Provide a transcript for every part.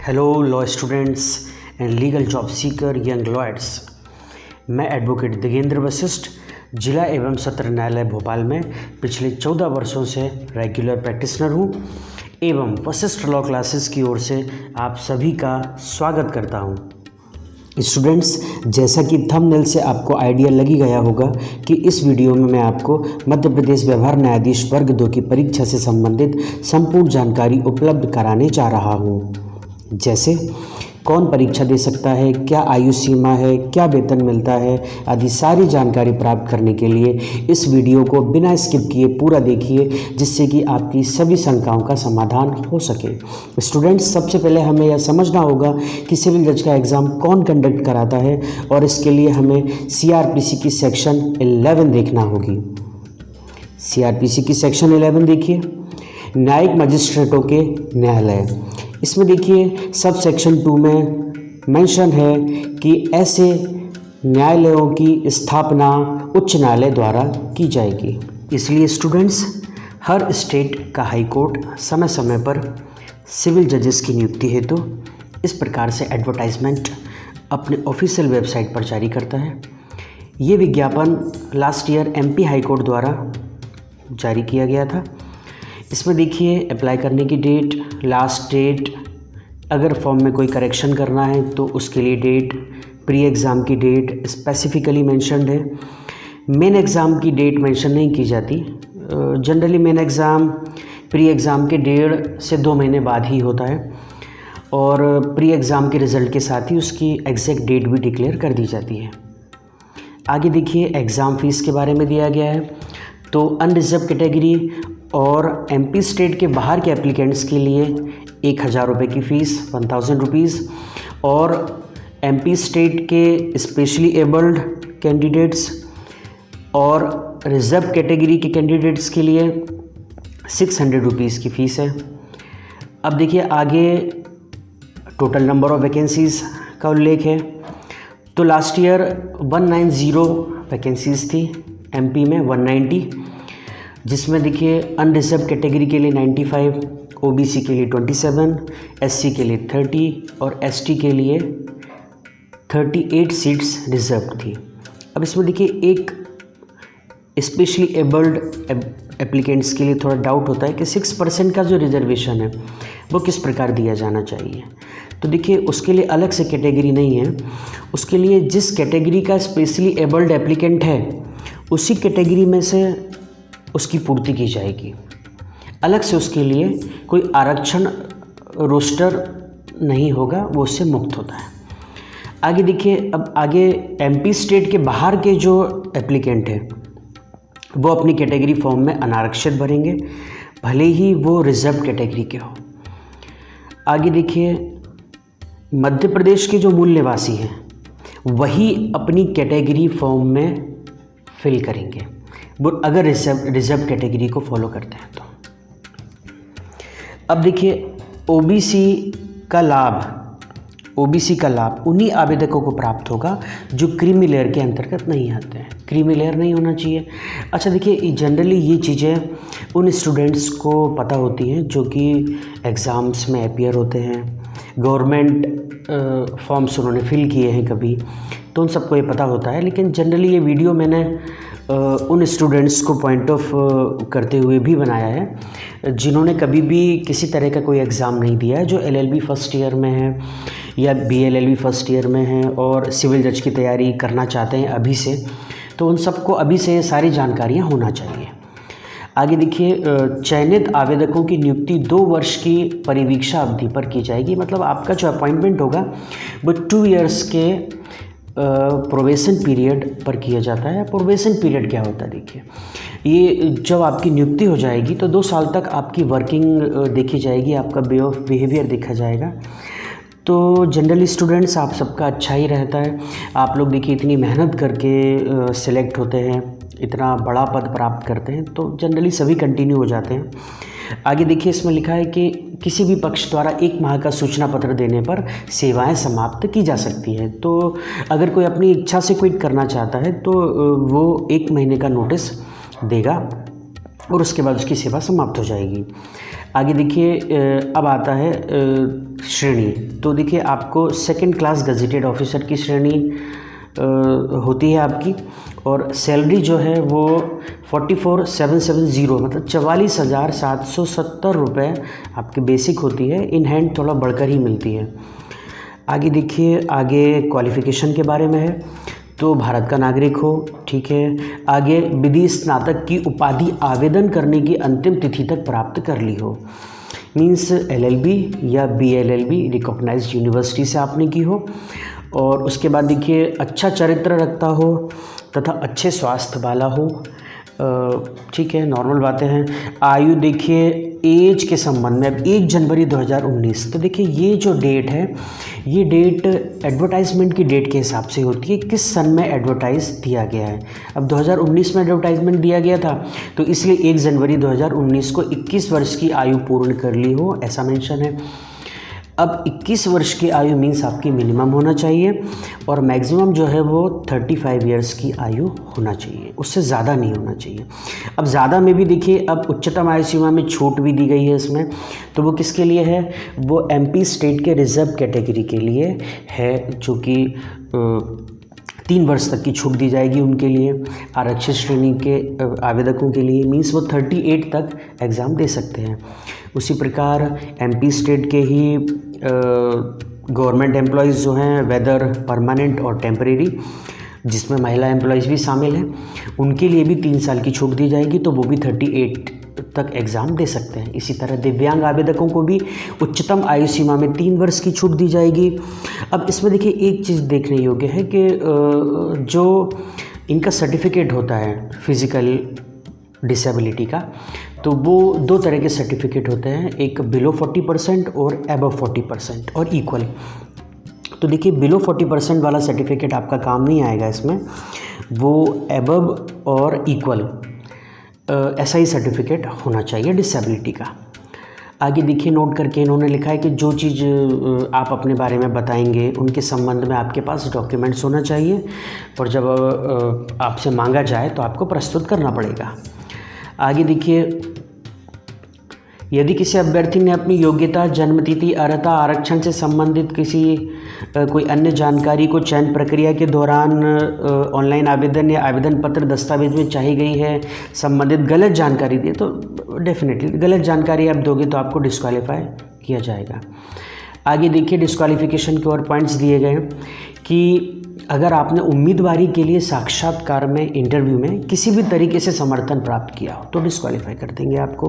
Hello law students and legal job seeker young lawyers. मैं advocate Digendra Vashishtha जिला एवं सत्र न्यायालय भोपाल में पिछले 14 वर्षों से रेगुलर प्रैक्टिशनर हूँ एवं वशिष्ठ लॉ क्लासेस की ओर से आप सभी का स्वागत करता हूँ। स्टूडेंट्स, जैसा कि थंबनेल से आपको आइडिया लग ही गया होगा कि इस वीडियो में मैं आपको मध्य प्रदेश व्यवहार न्यायाधीश वर्ग 2 की परीक्षा से संबंधित संपूर्ण जानकारी उपलब्ध कराने जा रहा हूँ। जैसे कौन परीक्षा दे सकता है, क्या आयु सीमा है, क्या वेतन मिलता है आदि सारी जानकारी प्राप्त करने के लिए इस वीडियो को बिना स्किप किए पूरा देखिए, जिससे कि आपकी सभी शंकाओं का समाधान हो सके। स्टूडेंट्स, सबसे पहले हमें यह समझना होगा कि सिविल जज का एग्ज़ाम कौन कंडक्ट कराता है और इसके लिए हमें CRPC की सेक्शन 11 देखना होगी। CRPC की सेक्शन 11 देखिए, न्यायिक मजिस्ट्रेटों के न्यायालय। इसमें देखिए सब सेक्शन 2 में मेंशन है कि ऐसे न्यायालयों की स्थापना उच्च न्यायालय द्वारा की जाएगी। इसलिए स्टूडेंट्स, हर स्टेट का हाई कोर्ट समय समय पर सिविल जजेस की नियुक्ति हेतु इस प्रकार से एडवर्टाइजमेंट अपने ऑफिशियल वेबसाइट पर जारी करता है। ये विज्ञापन last year MP high court द्वारा जारी किया गया था। इसमें देखिए अप्लाई करने की डेट, लास्ट डेट, अगर फॉर्म में कोई करेक्शन करना है तो उसके लिए डेट, प्री एग्ज़ाम की डेट स्पेसिफिकली मेंशन्ड है। मेन एग्ज़ाम की डेट मेंशन नहीं की जाती। Generally main exam pre exam के 1.5 से 2 महीने बाद ही होता है और प्री एग्ज़ाम के रिज़ल्ट के साथ ही उसकी एग्जैक्ट डेट भी डिक्लेयर कर दी जाती है। आगे देखिए एग्ज़ाम फ़ीस के बारे में दिया गया है। तो अनरिजर्व कैटेगरी और MP स्टेट के बाहर के एप्लीकेंट्स के लिए 1000 रुपये की फ़ीस 1000 रुपीज़ और MP स्टेट के स्पेशली एबल्ड कैंडिडेट्स और रिजर्व कैटेगरी के कैंडिडेट्स के लिए 600 रुपीज़ की फ़ीस है। अब देखिए आगे टोटल नंबर ऑफ़ वैकेंसीज़ का उल्लेख है। तो लास्ट ईयर 190 वैकेंसीज़ थी, MP में 190, जिसमें देखिए अनरिजर्व कैटेगरी के लिए 95, OBC के लिए 27, SC के लिए 30 और ST के लिए 38 सीट्स रिजर्व थी। अब इसमें देखिए एक स्पेशली एबल्ड एप्लीकेंट्स के लिए थोड़ा डाउट होता है कि 6% का जो रिजर्वेशन है वो किस प्रकार दिया जाना चाहिए। तो देखिए उसके लिए अलग से कैटेगरी नहीं है, उसके लिए जिस कैटेगरी का स्पेशली एबल्ड एप्लीकेंट है उसी कैटेगरी में से उसकी पूर्ति की जाएगी। अलग से उसके लिए कोई आरक्षण रोस्टर नहीं होगा, वो उससे मुक्त होता है। आगे देखिए, अब आगे MP स्टेट के बाहर के जो एप्लीकेंट हैं वो अपनी कैटेगरी फॉर्म में अनारक्षित भरेंगे, भले ही वो रिजर्व कैटेगरी के हो। आगे देखिए, मध्य प्रदेश के जो मूल निवासी हैं वही अपनी कैटेगरी फॉर्म में फिल करेंगे, वो अगर रिजर्व कैटेगरी को फॉलो करते हैं तो। अब देखिए OBC का लाभ उन्हीं आवेदकों को प्राप्त होगा जो क्रीमी लेयर के अंतर्गत नहीं आते हैं। क्रीमी लेयर नहीं होना चाहिए। अच्छा देखिए, जनरली ये चीज़ें उन स्टूडेंट्स को पता होती हैं जो कि एग्ज़ाम्स में अपीयर होते हैं, गवर्नमेंट फॉर्म्स उन्होंने फिल किए हैं कभी, तो उन सबको ये पता होता है। लेकिन जनरली ये वीडियो मैंने उन स्टूडेंट्स को पॉइंट ऑफ करते हुए भी बनाया है जिन्होंने कभी भी किसी तरह का कोई एग्ज़ाम नहीं दिया है, जो LLB फर्स्ट ईयर में है या BLLB फर्स्ट ईयर में है और सिविल जज की तैयारी करना चाहते हैं अभी से, तो उन सबको अभी से ये सारी जानकारियाँ होना चाहिए। आगे देखिए, चयनित आवेदकों की नियुक्ति 2 वर्ष की परिवीक्षा अवधि पर की जाएगी। मतलब आपका जो अपॉइंटमेंट होगा वो 2 इयर्स के प्रोबेशन पीरियड पर किया जाता है। प्रोबेशन पीरियड क्या होता है? देखिए, ये जब आपकी नियुक्ति हो जाएगी तो 2 साल तक आपकी वर्किंग देखी जाएगी, आपका वे ऑफ बिहेवियर देखा जाएगा। तो जनरली स्टूडेंट्स, आप सबका अच्छा ही रहता है। आप लोग देखिए इतनी मेहनत करके सिलेक्ट होते हैं, इतना बड़ा पद प्राप्त करते हैं, तो जनरली सभी कंटिन्यू हो जाते हैं। आगे देखिए, इसमें लिखा है कि किसी भी पक्ष द्वारा 1 माह का सूचना पत्र देने पर सेवाएं समाप्त की जा सकती है। तो अगर कोई अपनी इच्छा से क्विट करना चाहता है तो वो 1 महीने का नोटिस देगा और उसके बाद उसकी सेवा समाप्त हो जाएगी। आगे देखिए अब आता है श्रेणी। तो देखिए आपको सेकंड क्लास गजेटेड ऑफिसर की श्रेणी होती है आपकी, और सैलरी जो है वो 44,770 मतलब 44,770 रुपये आपकी बेसिक होती है। इन हैंड थोड़ा बढ़कर ही मिलती है। आगे देखिए, आगे क्वालिफ़िकेशन के बारे में है, तो भारत का नागरिक हो, ठीक है। आगे विधि स्नातक की उपाधि आवेदन करने की अंतिम तिथि तक प्राप्त कर ली हो, मीन्स LLB या BLLB रिकॉग्नाइज्ड यूनिवर्सिटी से आपने की हो। और उसके बाद देखिए अच्छा चरित्र रखता हो तथा अच्छे स्वास्थ्य वाला हो, ठीक है, नॉर्मल बातें हैं। आयु देखिए एज के संबंध में अब 1 जनवरी 2019, तो देखिए ये जो डेट है, ये डेट एडवर्टाइजमेंट की डेट के हिसाब से होती है, किस सन में एडवर्टाइज दिया गया है। अब 2019 में एडवर्टाइजमेंट दिया गया था, तो इसलिए 1 जनवरी 2019 को 21 वर्ष की आयु पूर्ण कर ली हो, ऐसा मेंशन है। अब 21 वर्ष की आयु मीन्स आपकी मिनिमम होना चाहिए, और मैक्सिमम जो है वो 35 इयर्स की आयु होना चाहिए, उससे ज़्यादा नहीं होना चाहिए। अब ज़्यादा में भी देखिए अब उच्चतम आयु सीमा में छूट भी दी गई है इसमें, तो वो किसके लिए है, वो MP स्टेट के रिजर्व कैटेगरी के लिए है, जो कि 3 वर्ष तक की छूट दी जाएगी उनके लिए। आरक्षित श्रेणी के आवेदकों के लिए मीन्स वो 38 तक एग्ज़ाम दे सकते हैं। उसी प्रकार MP स्टेट के ही गवर्नमेंट एम्प्लॉयज़ जो हैं, वेदर परमानेंट और टेम्परेरी, जिसमें महिला एम्प्लॉयज़ भी शामिल हैं, उनके लिए भी 3 साल की छूट दी जाएगी, तो वो भी 38 तक एग्ज़ाम दे सकते हैं। इसी तरह दिव्यांग आवेदकों को भी उच्चतम आयु सीमा में 3 वर्ष की छूट दी जाएगी। अब इसमें देखिए एक चीज़ देखने योग्य है कि जो इनका सर्टिफिकेट होता है फिज़िकल डिसेबिलिटी का, तो वो 2 तरह के सर्टिफिकेट होते हैं, एक बिलो 40% और एबव 40% और इक्वल। तो देखिए बिलो 40% वाला सर्टिफिकेट आपका काम नहीं आएगा इसमें, वो एबव और इक्वल ऐसा ही सर्टिफिकेट होना चाहिए डिसेबिलिटी का। आगे देखिए नोट करके इन्होंने लिखा है कि जो चीज़ आप अपने बारे में बताएंगे उनके संबंध में आपके पास डॉक्यूमेंट्स होना चाहिए, और जब आपसे मांगा जाए तो आपको प्रस्तुत करना पड़ेगा। आगे देखिए, यदि किसी अभ्यर्थी ने अपनी योग्यता, जन्मतिथि, अर्हता, आरक्षण से संबंधित कोई अन्य जानकारी को चयन प्रक्रिया के दौरान ऑनलाइन आवेदन या आवेदन पत्र दस्तावेज में चाही गई है संबंधित गलत जानकारी दी, तो डेफिनेटली गलत जानकारी आप दोगे तो आपको डिस्क्वालीफाई किया जाएगा। आगे देखिए डिस्क्वालिफिकेशन के और पॉइंट्स दिए गए हैं कि अगर आपने उम्मीदवारी के लिए साक्षात्कार में, इंटरव्यू में किसी भी तरीके से समर्थन प्राप्त किया हो तो डिस्क्वालीफाई कर देंगे आपको।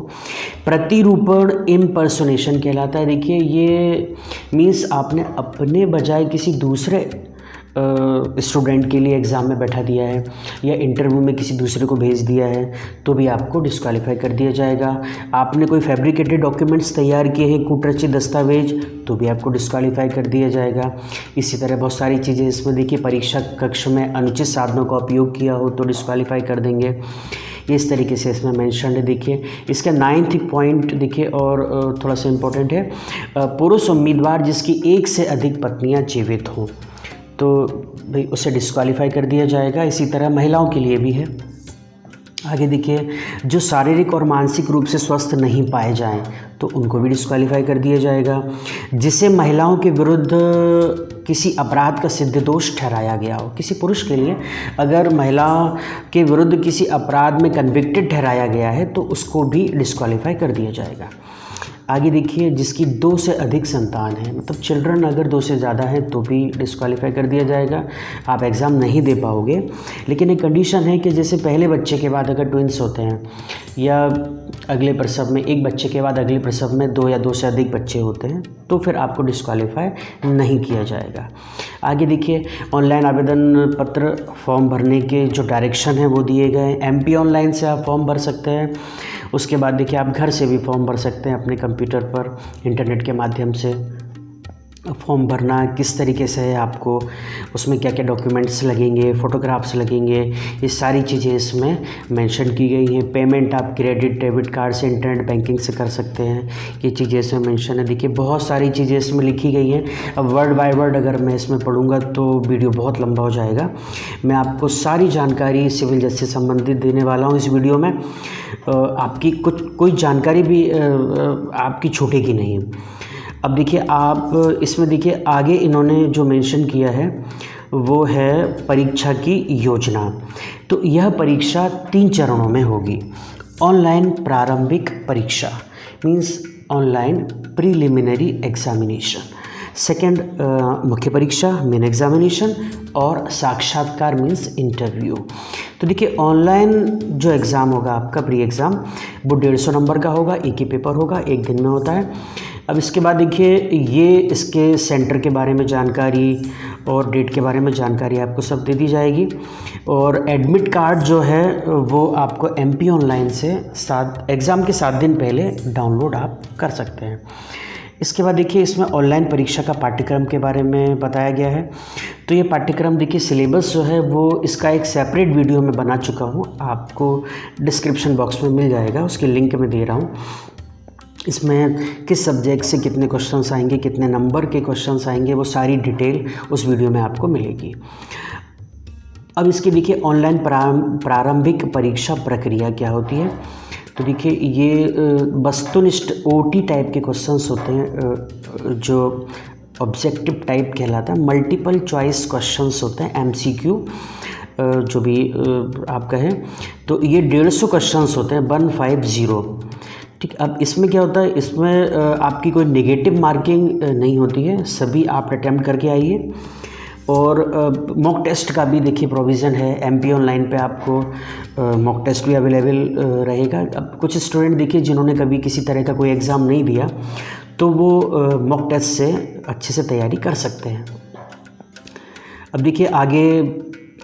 प्रतिरूपण इम्पर्सोनेशन कहलाता है। देखिए ये मीन्स आपने अपने बजाय किसी दूसरे स्टूडेंट के लिए एग्ज़ाम में बैठा दिया है या इंटरव्यू में किसी दूसरे को भेज दिया है तो भी आपको डिस्क्वालीफाई कर दिया जाएगा। आपने कोई फैब्रिकेटेड डॉक्यूमेंट्स तैयार किए हैं, कूटरचित दस्तावेज, तो भी आपको डिस्क्वालीफाई कर दिया जाएगा। इसी तरह बहुत सारी चीज़ें इसमें देखिए, परीक्षा कक्ष में अनुचित साधनों का उपयोग किया हो तो डिस्क्वालीफाई कर देंगे। इस तरीके से इसमें मेंशन है। देखिए इसका 9th पॉइंट देखिए और थोड़ा सा इम्पोर्टेंट है, पुरुष उम्मीदवार जिसकी 1 से अधिक पत्नियां जीवित हों तो भाई उसे डिस्क्वालीफाई कर दिया जाएगा। इसी तरह महिलाओं के लिए भी है। आगे देखिए, जो शारीरिक और मानसिक रूप से स्वस्थ नहीं पाए जाएं तो उनको भी डिस्क्वालीफाई कर दिया जाएगा। जिसे महिलाओं के विरुद्ध किसी अपराध का सिद्ध दोष ठहराया गया हो, किसी पुरुष के लिए अगर महिला के विरुद्ध किसी अपराध में कन्विक्टेड ठहराया गया है तो उसको भी डिस्क्वालीफाई कर दिया जाएगा। आगे देखिए, जिसकी 2 से अधिक संतान है, मतलब चिल्ड्रन अगर 2 से ज़्यादा है तो भी डिस्क्वालीफाई कर दिया जाएगा। आप एग्ज़ाम नहीं दे पाओगे, लेकिन एक कंडीशन है कि जैसे पहले बच्चे के बाद अगर ट्विंस होते हैं या अगले प्रसव में, एक बच्चे के बाद अगले प्रसव में 2 या 2 से अधिक बच्चे होते हैं तो फिर आपको डिस्क्वालीफाई नहीं किया जाएगा। आगे देखिए, ऑनलाइन आवेदन पत्र फॉर्म भरने के जो डायरेक्शन है वो दिए गए हैं। MP ऑनलाइन से आप फॉर्म भर सकते हैं। उसके बाद देखिए आप घर से भी फॉर्म भर सकते हैं अपने कंप्यूटर पर इंटरनेट के माध्यम से। फॉर्म भरना किस तरीके से है, आपको उसमें क्या क्या डॉक्यूमेंट्स लगेंगे, फ़ोटोग्राफ्स लगेंगे, ये सारी चीज़ें इसमें मेंशन की गई हैं। पेमेंट आप क्रेडिट डेबिट कार्ड से, इंटरनेट बैंकिंग से कर सकते हैं, ये चीज़ें इसमें मेंशन है। देखिए बहुत सारी चीज़ें इसमें लिखी गई हैं। अब वर्ड बाय वर्ड अगर मैं इसमें पढ़ूँगा तो वीडियो बहुत लंबा हो जाएगा। मैं आपको सारी जानकारी सिविल जज से संबंधित देने वाला हूँ इस वीडियो में। आपकी कोई जानकारी भी आपकी छूटेगी नहीं। अब देखिए आप इसमें देखिए आगे इन्होंने जो मेंशन किया है वो है परीक्षा की योजना। तो यह परीक्षा 3 चरणों में होगी। ऑनलाइन प्रारंभिक परीक्षा means online preliminary examination, second मुख्य परीक्षा मेन एग्जामिनेशन, और साक्षात्कार मीन्स इंटरव्यू। तो देखिए ऑनलाइन जो एग्ज़ाम होगा आपका प्री एग्ज़ाम वो 150 नंबर का होगा, एक ही पेपर होगा, एक दिन में होता है। अब इसके बाद देखिए ये इसके सेंटर के बारे में जानकारी और डेट के बारे में जानकारी आपको सब दे दी जाएगी। और एडमिट कार्ड जो है वो आपको MP ऑनलाइन से एग्ज़ाम के 7 दिन पहले डाउनलोड आप कर सकते हैं। इसके बाद देखिए इसमें ऑनलाइन परीक्षा का पाठ्यक्रम के बारे में बताया गया है। तो ये पाठ्यक्रम देखिए सिलेबस जो है वो इसका एक सेपरेट वीडियो में बना चुका हूँ, आपको डिस्क्रिप्शन बॉक्स में मिल जाएगा, उसकी लिंक मैं दे रहा हूँ। इसमें किस सब्जेक्ट से कितने क्वेश्चंस आएंगे, कितने नंबर के क्वेश्चंस आएंगे, वो सारी डिटेल उस वीडियो में आपको मिलेगी। अब इसकी देखिए ऑनलाइन प्रारंभिक परीक्षा प्रक्रिया क्या होती है। तो देखिए ये वस्तुनिष्ठ OT टाइप के क्वेश्चंस होते हैं, जो ऑब्जेक्टिव टाइप कहलाता है। मल्टीपल चॉइस क्वेश्चंस होते हैं, MCQ जो भी आप कहें। तो ये 150 क्वेश्चंस होते हैं, 150। ठीक। अब इसमें क्या होता है, इसमें आपकी कोई नेगेटिव मार्किंग नहीं होती है, सभी आप अटैम्प्ट करके आइए। और मॉक टेस्ट का भी देखिए प्रोविज़न है, MP ऑनलाइन पे आपको मॉक टेस्ट भी अवेलेबल रहेगा। अब कुछ स्टूडेंट देखिए जिन्होंने कभी किसी तरह का कोई एग्ज़ाम नहीं दिया तो वो मॉक टेस्ट से अच्छे से तैयारी कर सकते हैं। अब देखिए आगे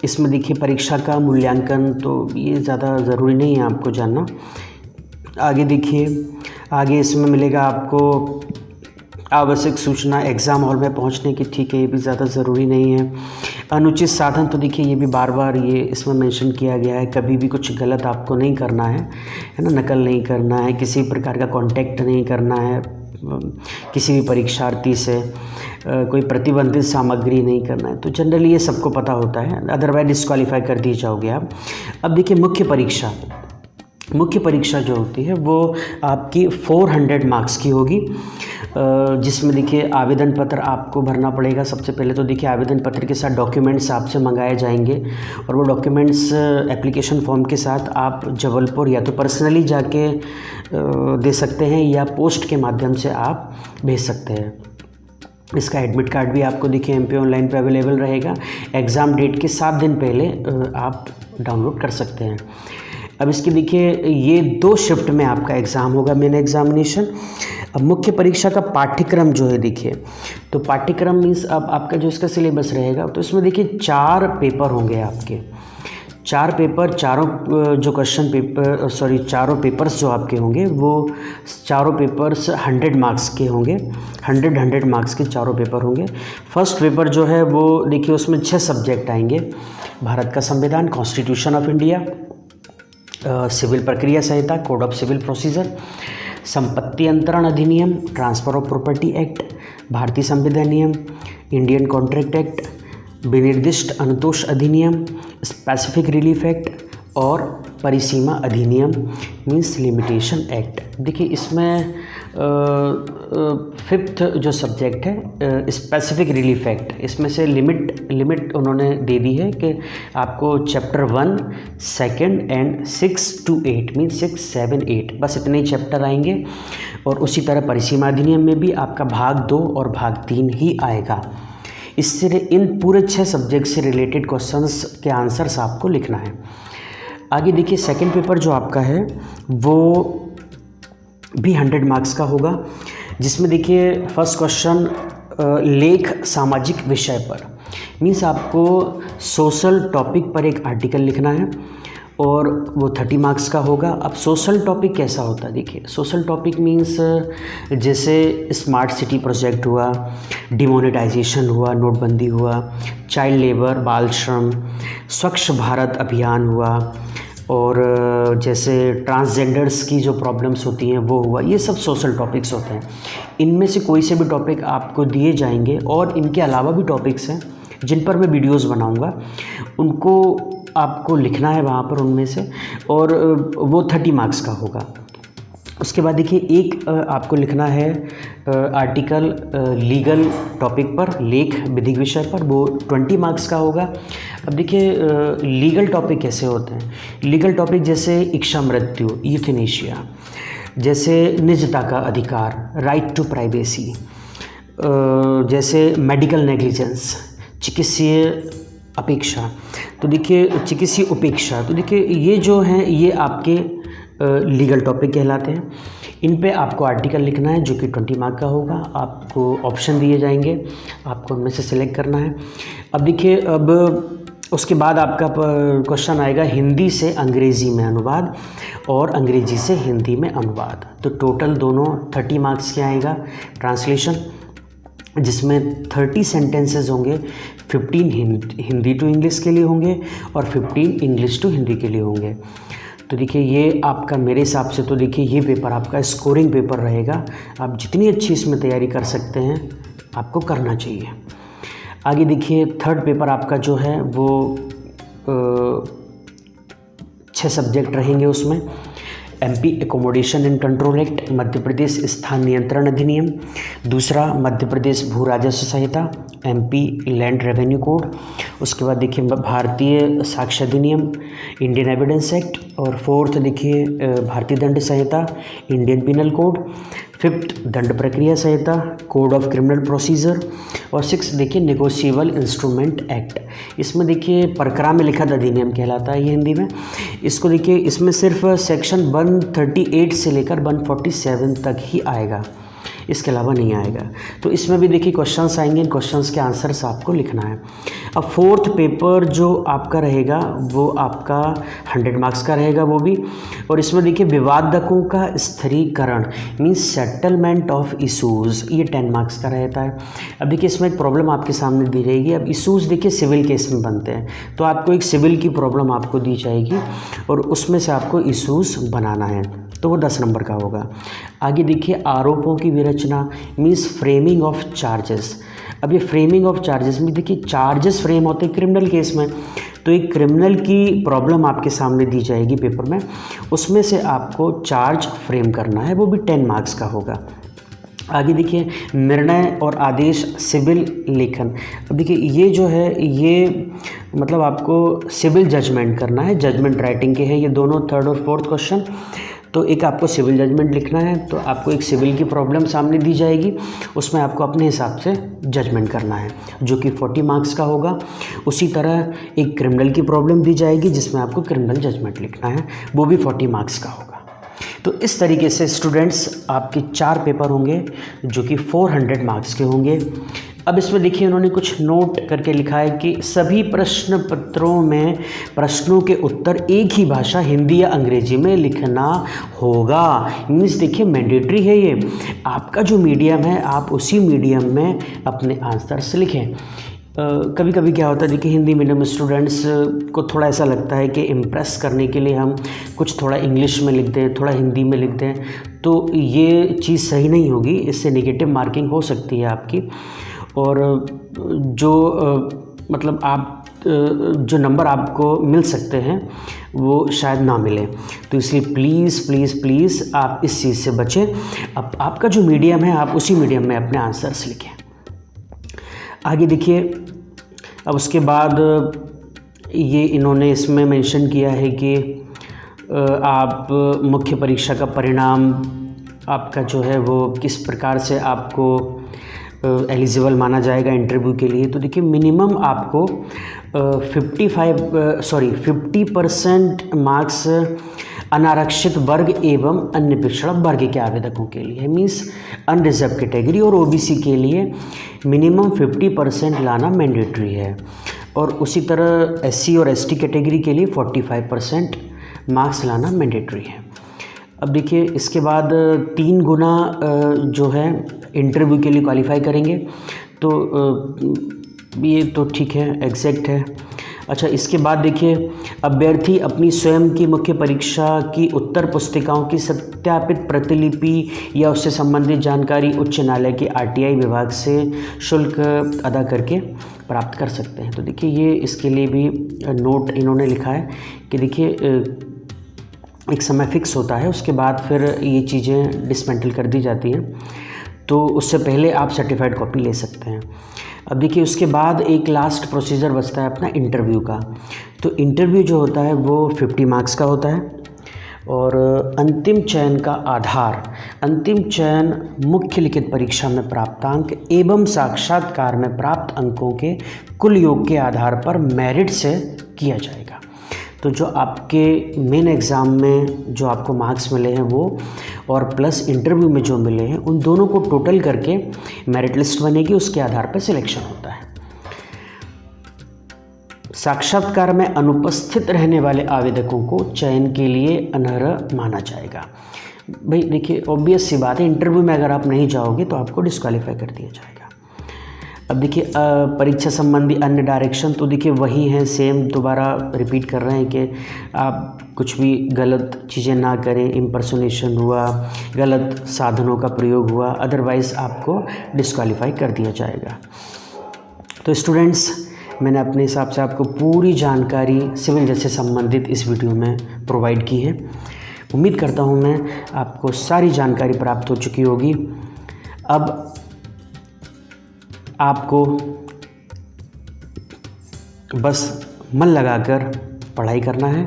इसमें देखिए परीक्षा का मूल्यांकन, तो ये ज़्यादा ज़रूरी नहीं है आपको जानना। आगे देखिए आगे इसमें मिलेगा आपको आवश्यक सूचना एग्ज़ाम हॉल में पहुंचने की। ठीक है, ये भी ज़्यादा ज़रूरी नहीं है। अनुचित साधन, तो देखिए ये भी बार बार ये इसमें मेंशन किया गया है, कभी भी कुछ गलत आपको नहीं करना है ना, नकल नहीं करना है, किसी प्रकार का कांटेक्ट नहीं करना है किसी भी परीक्षार्थी से, कोई प्रतिबंधित सामग्री नहीं करना है। तो जनरली ये सबको पता होता है, अदरवाइज डिस्क्वालीफाई कर दिए जाओगे आप। अब देखिए मुख्य परीक्षा जो होती है वो आपकी 400 मार्क्स की होगी, जिसमें देखिए आवेदन पत्र आपको भरना पड़ेगा। सबसे पहले तो देखिए आवेदन पत्र के साथ डॉक्यूमेंट्स आपसे मंगाए जाएंगे, और वो डॉक्यूमेंट्स एप्लीकेशन फॉर्म के साथ आप जबलपुर या तो पर्सनली जाके दे सकते हैं या पोस्ट के माध्यम से आप भेज सकते हैं। इसका एडमिट कार्ड भी आपको देखिए MP ऑनलाइन पे अवेलेबल रहेगा। एग्ज़ाम डेट के 7 दिन पहले आप डाउनलोड कर सकते हैं। अब इसकी देखिए ये 2 शिफ्ट में आपका एग्ज़ाम होगा, मेन एग्ज़ामिनेशन। अब मुख्य परीक्षा का पाठ्यक्रम जो है देखिए, तो पाठ्यक्रम मीन्स अब आपका जो इसका सिलेबस रहेगा, तो इसमें देखिए 4 पेपर होंगे आपके। 4 पेपर, चारों पेपर्स जो आपके होंगे वो चारों पेपर्स 100 मार्क्स के होंगे। 100 मार्क्स के चारों पेपर होंगे। फर्स्ट पेपर जो है वो देखिए उसमें 6 सब्जेक्ट आएंगे। भारत का संविधान, कॉन्स्टिट्यूशन ऑफ इंडिया, सिविल प्रक्रिया संहिता, कोड ऑफ सिविल प्रोसीजर, संपत्ति अंतरण अधिनियम, ट्रांसफ़र ऑफ प्रॉपर्टी एक्ट, भारतीय संविधान नियम, इंडियन कॉन्ट्रैक्ट एक्ट, विनिर्दिष्ट अनुतोष अधिनियम, स्पेसिफिक रिलीफ एक्ट, और परिसीमा अधिनियम मीन्स लिमिटेशन एक्ट। देखिए इसमें 5th जो सब्जेक्ट है स्पेसिफिक रिलीफ एक्ट, इसमें से लिमिट उन्होंने दे दी है कि आपको चैप्टर 1, 2 एंड 6 to 8 मीन्स 6, 7, 8 बस इतने ही चैप्टर आएंगे। और उसी तरह परिसीमा अधिनियम में भी आपका भाग 2 और भाग 3 ही आएगा। इससे इन पूरे 6 सब्जेक्ट से रिलेटेड क्वेश्चंस के आंसर्स आपको लिखना है। आगे देखिए सेकंड पेपर जो आपका है वो भी 100 मार्क्स का होगा, जिसमें देखिए फर्स्ट क्वेश्चन लेख सामाजिक विषय पर मीन्स आपको सोशल टॉपिक पर एक आर्टिकल लिखना है। और वो 30 मार्क्स का होगा। अब सोशल टॉपिक कैसा होता है, देखिए सोशल टॉपिक मीन्स जैसे स्मार्ट सिटी प्रोजेक्ट हुआ, डिमोनेटाइजेशन हुआ, नोटबंदी हुआ, चाइल्ड लेबर बाल श्रम, स्वच्छ भारत अभियान हुआ, और जैसे ट्रांसजेंडर्स की जो प्रॉब्लम्स होती हैं वो हुआ। ये सब सोशल टॉपिक्स होते हैं। इनमें से कोई से भी टॉपिक आपको दिए जाएंगे और इनके अलावा भी टॉपिक्स हैं जिन पर मैं वीडियोस बनाऊंगा, उनको आपको लिखना है वहाँ पर उनमें से, और वो 30 मार्क्स का होगा। उसके बाद देखिए एक आपको लिखना है आर्टिकल लीगल टॉपिक पर, लेख विधिक विषय पर, वो 20 मार्क्स का होगा। अब देखिए लीगल टॉपिक कैसे होते हैं। लीगल टॉपिक जैसे इच्छा मृत्यु, यूथेनेशिया, जैसे निजता का अधिकार, राइट टू प्राइवेसी, जैसे मेडिकल नेग्लिजेंस, चिकित्सीय अपेक्षा, तो देखिए चिकित्सीय उपेक्षा, तो देखिए ये जो हैं ये आपके लीगल टॉपिक कहलाते हैं। इन पे आपको आर्टिकल लिखना है जो कि 20 मार्क का होगा। आपको ऑप्शन दिए जाएंगे, आपको उनमें से सिलेक्ट करना है। अब देखिए अब उसके बाद आपका क्वेश्चन आएगा हिंदी से अंग्रेज़ी में अनुवाद और अंग्रेज़ी से हिंदी में अनुवाद। तो टोटल दोनों 30 मार्क्स के आएगा ट्रांसलेशन, जिसमें 30 सेंटेंसेस होंगे, 15 हिंदी टू इंग्लिश के लिए होंगे और 15 इंग्लिश टू हिंदी के लिए होंगे। तो देखिए ये आपका मेरे हिसाब से तो देखिए ये पेपर आपका स्कोरिंग पेपर रहेगा। आप जितनी अच्छी इसमें तैयारी कर सकते हैं आपको करना चाहिए। आगे देखिए थर्ड पेपर आपका जो है वो 6 सब्जेक्ट रहेंगे। उसमें MP accommodation and control act, Madhya Pradesh स्थान नियंत्रण अधिनियम, दूसरा मध्य प्रदेश भू राजस्व संहिता, MP लैंड रेवेन्यू कोड, उसके बाद देखिए भारतीय साक्ष्य अधिनियम, इंडियन एविडेंस एक्ट, और फोर्थ देखिए भारतीय दंड संहिता, इंडियन पिनल कोड, फिफ्थ दंड प्रक्रिया संहिता, कोड ऑफ क्रिमिनल प्रोसीजर, और 6 देखिए नेगोशिएबल इंस्ट्रूमेंट एक्ट। इसमें देखिए प्रकरण में लिखित अधिनियम कहलाता है ये हिंदी में। इसको देखिए इसमें सिर्फ सेक्शन 138 से लेकर 147 तक ही आएगा, इसके अलावा नहीं आएगा। तो इसमें भी देखिए क्वेश्चंस आएंगे, इन क्वेश्चंस के आंसर्स आपको लिखना है। अब फोर्थ पेपर जो आपका रहेगा वो आपका 100 मार्क्स का रहेगा वो भी, और इसमें देखिए विवादकों का स्थिरीकरण मीन्स सेटलमेंट ऑफ इशूज़, ये 10 मार्क्स का रहता है। अब देखिए इसमें एक प्रॉब्लम आपके सामने दी रहेगी। अब इशूज़ देखिए सिविल केस में बनते हैं, तो आपको एक सिविल की प्रॉब्लम आपको दी जाएगी और उसमें से आपको इशूज़ बनाना है, तो वो 10 नंबर का होगा। आगे देखिए आरोपों की विरचना मीन्स फ्रेमिंग ऑफ चार्जेस। अब ये फ्रेमिंग ऑफ चार्जेस में देखिए चार्जेस फ्रेम होते हैं क्रिमिनल केस में, तो एक क्रिमिनल की प्रॉब्लम आपके सामने दी जाएगी पेपर में, उसमें से आपको चार्ज फ्रेम करना है, वो भी 10 मार्क्स का होगा। आगे देखिए निर्णय और आदेश सिविल लेखन। अब देखिए ये जो है ये मतलब आपको सिविल जजमेंट करना है, जजमेंट राइटिंग के हैं ये दोनों, थर्ड और फोर्थ क्वेश्चन। तो एक आपको सिविल जजमेंट लिखना है, तो आपको एक सिविल की प्रॉब्लम सामने दी जाएगी, उसमें आपको अपने हिसाब से जजमेंट करना है जो कि 40 मार्क्स का होगा। उसी तरह एक क्रिमिनल की प्रॉब्लम दी जाएगी जिसमें आपको क्रिमिनल जजमेंट लिखना है, वो भी 40 मार्क्स का होगा। तो इस तरीके से स्टूडेंट्स आपके 4 पेपर होंगे जो कि 400 मार्क्स के होंगे। अब इसमें देखिए उन्होंने कुछ नोट करके लिखा है कि सभी प्रश्न पत्रों में प्रश्नों के उत्तर एक ही भाषा हिंदी या अंग्रेजी में लिखना होगा। मीन्स देखिए मैंडेटरी है ये, आपका जो मीडियम है आप उसी मीडियम में अपने आंसर्स लिखें। कभी कभी क्या होता है देखिए हिंदी मीडियम स्टूडेंट्स को थोड़ा ऐसा लगता है कि इम्प्रेस करने के लिए हम कुछ थोड़ा इंग्लिश में लिख दें, थोड़ा हिंदी में लिख दें, तो ये चीज़ सही नहीं होगी, इससे नेगेटिव मार्किंग हो सकती है आपकी, और जो मतलब आप जो नंबर आपको मिल सकते हैं वो शायद ना मिले। तो इसलिए प्लीज़ प्लीज़ प्लीज़ आप इस चीज़ से बचें। अब आपका जो मीडियम है आप उसी मीडियम में अपने आंसर्स लिखें। आगे देखिए अब उसके बाद ये इन्होंने इसमें मेंशन किया है कि आप मुख्य परीक्षा का परिणाम आपका जो है वो किस प्रकार से आपको एलिजिबल माना जाएगा इंटरव्यू के लिए। तो देखिए मिनिमम आपको 50% मार्क्स अनारक्षित वर्ग एवं अन्य पिछड़ा वर्ग के आवेदकों के लिए, मीन्स अनरिजर्व कैटेगरी और OBC के लिए मिनिमम 50% लाना मैंडेटरी है, और उसी तरह SC और ST कैटेगरी के लिए 45% मार्क्स लाना मैंडेटरी है। अब देखिए इसके बाद 3 गुना जो है इंटरव्यू के लिए क्वालिफाई करेंगे, तो ये तो ठीक है, एग्जैक्ट है। अच्छा, इसके बाद देखिए अभ्यर्थी अपनी स्वयं की मुख्य परीक्षा की उत्तर पुस्तिकाओं की सत्यापित प्रतिलिपि या उससे संबंधित जानकारी उच्च न्यायालय के आरटीआई विभाग से शुल्क अदा करके प्राप्त कर सकते हैं। तो देखिए ये इसके लिए भी नोट इन्होंने लिखा है कि देखिए एक समय फिक्स होता है, उसके बाद फिर ये चीज़ें डिसमेंटल कर दी जाती हैं, तो उससे पहले आप सर्टिफाइड कॉपी ले सकते हैं। अब देखिए उसके बाद एक लास्ट प्रोसीजर बचता है अपना इंटरव्यू का। तो इंटरव्यू जो होता है वो 50 मार्क्स का होता है और अंतिम चयन का आधार अंतिम चयन मुख्य लिखित परीक्षा में प्राप्तांक एवं साक्षात्कार में प्राप्त अंकों के कुल योग के आधार पर मेरिट से किया जाएगा। तो जो आपके मेन एग्ज़ाम में जो आपको मार्क्स मिले हैं वो और प्लस इंटरव्यू में जो मिले हैं उन दोनों को टोटल करके मेरिट लिस्ट बनेगी, उसके आधार पर सिलेक्शन होता है। साक्षात्कार में अनुपस्थित रहने वाले आवेदकों को चयन के लिए अनर्ह माना जाएगा। भाई देखिए ऑब्वियस सी बात है, इंटरव्यू में अगर आप नहीं जाओगे तो आपको डिस्क्वालीफाई कर दिया जाएगा। अब देखिए परीक्षा संबंधी अन्य डायरेक्शन, तो देखिए वही हैं, सेम दोबारा रिपीट कर रहे हैं कि आप कुछ भी गलत चीज़ें ना करें, इम्पर्सोनेशन हुआ, गलत साधनों का प्रयोग हुआ, अदरवाइज़ आपको डिस्क्वालीफाई कर दिया जाएगा। तो स्टूडेंट्स, मैंने अपने हिसाब से आपको पूरी जानकारी सिविल जज से संबंधित इस वीडियो में प्रोवाइड की है। उम्मीद करता हूँ मैं आपको सारी जानकारी प्राप्त हो चुकी होगी। अब आपको बस मन लगाकर पढ़ाई करना है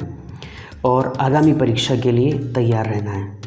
और आगामी परीक्षा के लिए तैयार रहना है।